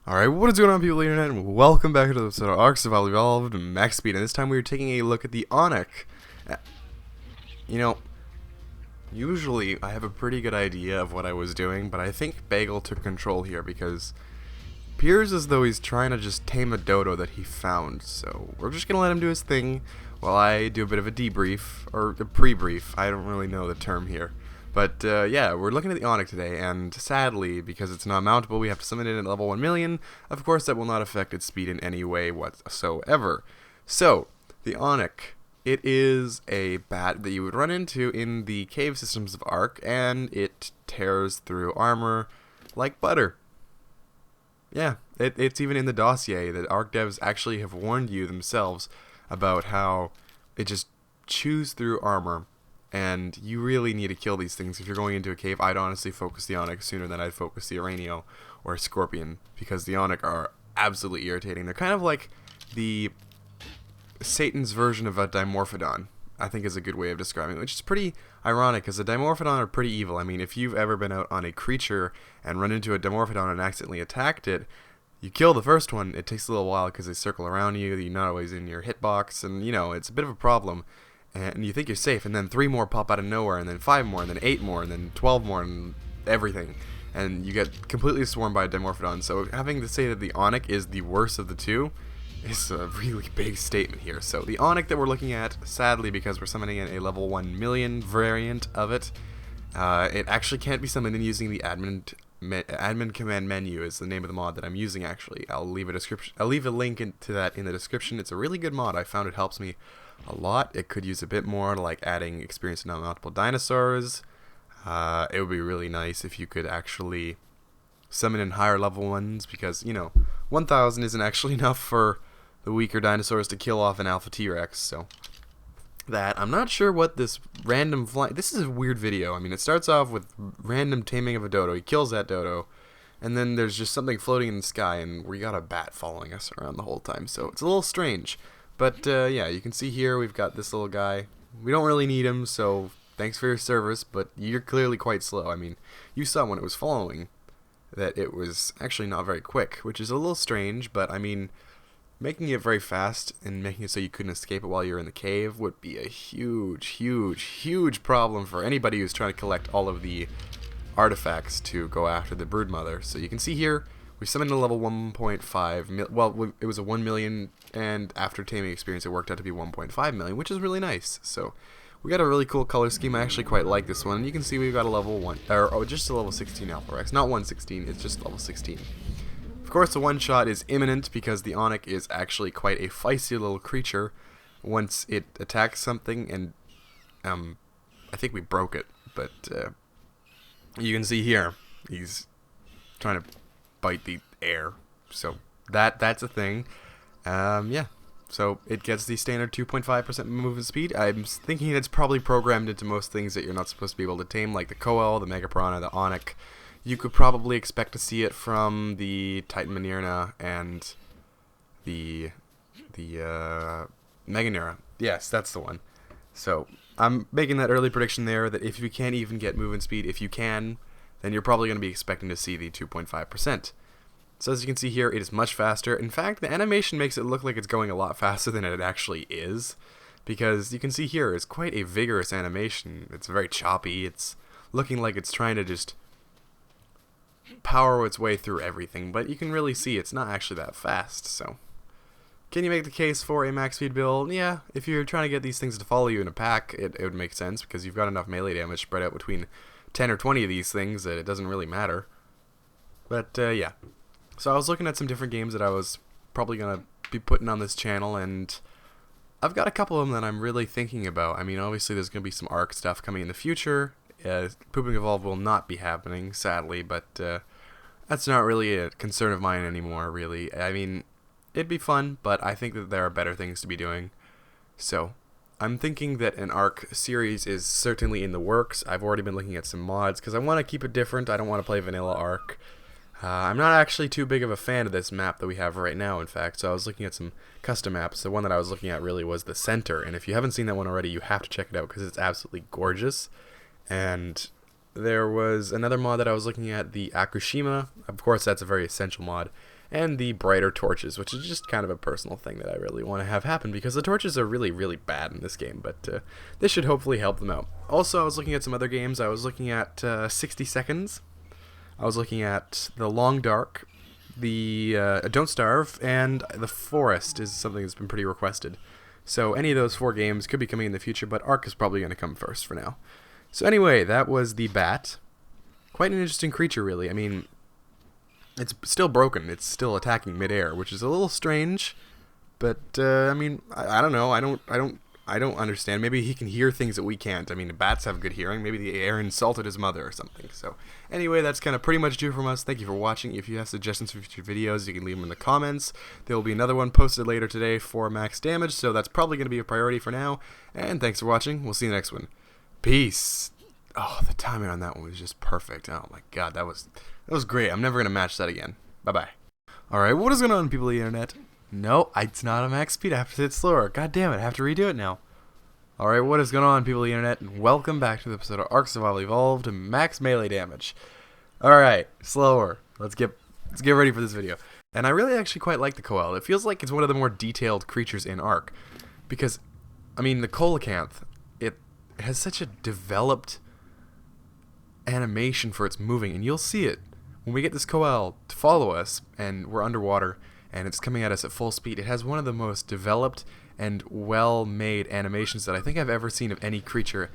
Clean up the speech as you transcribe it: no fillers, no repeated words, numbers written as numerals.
Alright, what is going on, people of the internet, and welcome back to the episode of Ark Max Speed, and this time we are taking a look at the Onyc. You know, usually I have a pretty good idea of what I was doing, but I think Bagel took control here because it appears as though he's trying to just tame a dodo that he found, so we're just going to let him do his thing while I do a bit of a debrief, or a pre-brief. I don't really know the term here. But, yeah, we're looking at the Onyc today, and sadly, because it's not mountable, we have to summon it at level 1 million. Of course, that will not affect its speed in any way whatsoever. So, the Onyc, it is a bat that you would run into in the cave systems of Ark, and it tears through armor like butter. Yeah, it's even in the dossier that Ark devs actually have warned you themselves about how it just chews through armor. And you really need to kill these things if you're going into a cave. I'd honestly focus the Onyx sooner than I'd focus the Aranio or Scorpion, because the Onyx are absolutely irritating. They're kind of like the Satan's version of a dimorphodon, I think is a good way of describing it, which is pretty ironic because the dimorphodon are pretty evil. I mean, if you've ever been out on a creature and run into a dimorphodon and accidentally attacked it, you kill the first one, it takes a little while because they circle around you, you're not always in your hitbox, and, you know, it's a bit of a problem. And you think you're safe, and then 3 more pop out of nowhere, and then 5 more, and then 8 more, and then 12 more, and everything. And you get completely swarmed by a dimorphodon. So having to say that the Onyc is the worst of the two is a really big statement here. So the Onyc that we're looking at, sadly, because we're summoning in a level 1 million variant of it, it actually can't be summoned using the admin command menu is the name of the mod that I'm using. Actually, I'll leave a link to that in the description. It's a really good mod. I found it helps me a lot. It could use a bit more, like adding experience to multiple dinosaurs. It would be really nice if you could actually summon in higher level ones, because, you know, 1000 isn't actually enough for the weaker dinosaurs to kill off an alpha T-Rex. So that, I'm not sure what this random this is a weird video. I mean, it starts off with random taming of a dodo. He kills that dodo, and then there's just something floating in the sky, and we got a bat following us around the whole time. So it's a little strange. But, yeah, you can see here we've got this little guy. We don't really need him, so thanks for your service, but you're clearly quite slow. I mean, you saw when it was following that it was actually not very quick, which is a little strange, but, I mean, making it very fast and making it so you couldn't escape it while you're in the cave would be a huge, huge, huge problem for anybody who's trying to collect all of the artifacts to go after the broodmother. So you can see here, we summoned a level 1.5 well, it was a 1 million, and after taming experience it worked out to be 1.5 million, which is really nice. So we got a really cool color scheme. I actually quite like this one. You can see we've got a level 1, or just a level 16 Alpha Rex. Not 116, it's just level 16. Of course, the one-shot is imminent because the Onyc is actually quite a feisty little creature once it attacks something, and I think we broke it, but you can see here, he's trying to bite the air, so that's a thing. Yeah, so it gets the standard 2.5% movement speed. I'm thinking it's probably programmed into most things that you're not supposed to be able to tame, like the Koel, the Megapiranha, the Onyc. You could probably expect to see it from the Titan Manirna and the Meganera. Yes, that's the one. So I'm making that early prediction there that if you can't even get movement speed, if you can, then you're probably going to be expecting to see the 2.5%. So as you can see here, it is much faster. In fact, the animation makes it look like it's going a lot faster than it actually is, because you can see here it's quite a vigorous animation. It's very choppy. It's looking like it's trying to just power its way through everything, but you can really see it's not actually that fast. So can you make the case for a max speed build? Yeah, if you're trying to get these things to follow you in a pack, it would make sense, because you've got enough melee damage spread out between 10 or 20 of these things that it doesn't really matter. But yeah, so I was looking at some different games that I was probably going to be putting on this channel, and I've got a couple of them that I'm really thinking about. I mean, obviously there's going to be some Ark stuff coming in the future. Pooping Evolve will not be happening, sadly, but that's not really a concern of mine anymore, really. I mean, it'd be fun, but I think that there are better things to be doing. So I'm thinking that an Ark series is certainly in the works. I've already been looking at some mods, because I want to keep it different. I don't want to play vanilla Ark. I'm not actually too big of a fan of this map that we have right now, in fact, so I was looking at some custom maps. The one that I was looking at really was the center, and if you haven't seen that one already, you have to check it out, because it's absolutely gorgeous. And there was another mod that I was looking at, the Akushima. Of course, that's a very essential mod. and the brighter torches, which is just kind of a personal thing that I really want to have happen because the torches are really, really bad in this game, but this should hopefully help them out. Also, I was looking at some other games. I was looking at 60 Seconds. I was looking at The Long Dark, the Don't Starve, and The Forest is something that's been pretty requested. So any of those 4 games could be coming in the future, but Ark is probably going to come first for now. So anyway, that was the bat. Quite an interesting creature, really. I mean, it's still broken. It's still attacking midair, which is a little strange. But I mean, I don't know. I don't understand. Maybe he can hear things that we can't. I mean, bats have good hearing. Maybe the air insulted his mother or something. So anyway, that's kind of pretty much due from us. Thank you for watching. If you have suggestions for future videos, you can leave them in the comments. There will be another one posted later today for max damage, so that's probably going to be a priority for now. And thanks for watching. We'll see you next one. Peace. Oh, the timing on that one was just perfect. Oh my god, that was great. I'm never going to match that again. Bye-bye. Alright, what is going on, people of the internet? No, it's not a max speed. I have to hit slower. God damn it, I have to redo it now. Alright, what is going on, people of the internet? And welcome back to the episode of Ark Survival Evolved Max Melee Damage. Alright, slower. Let's get ready for this video. And I really actually quite like the Coel. It feels like it's one of the more detailed creatures in Ark. Because, I mean, the coelacanth, it has such a developed animation for its moving, and you'll see it when we get this Coel to follow us and we're underwater and it's coming at us at full speed. It has one of the most developed and well-made animations that I think I've ever seen of any creature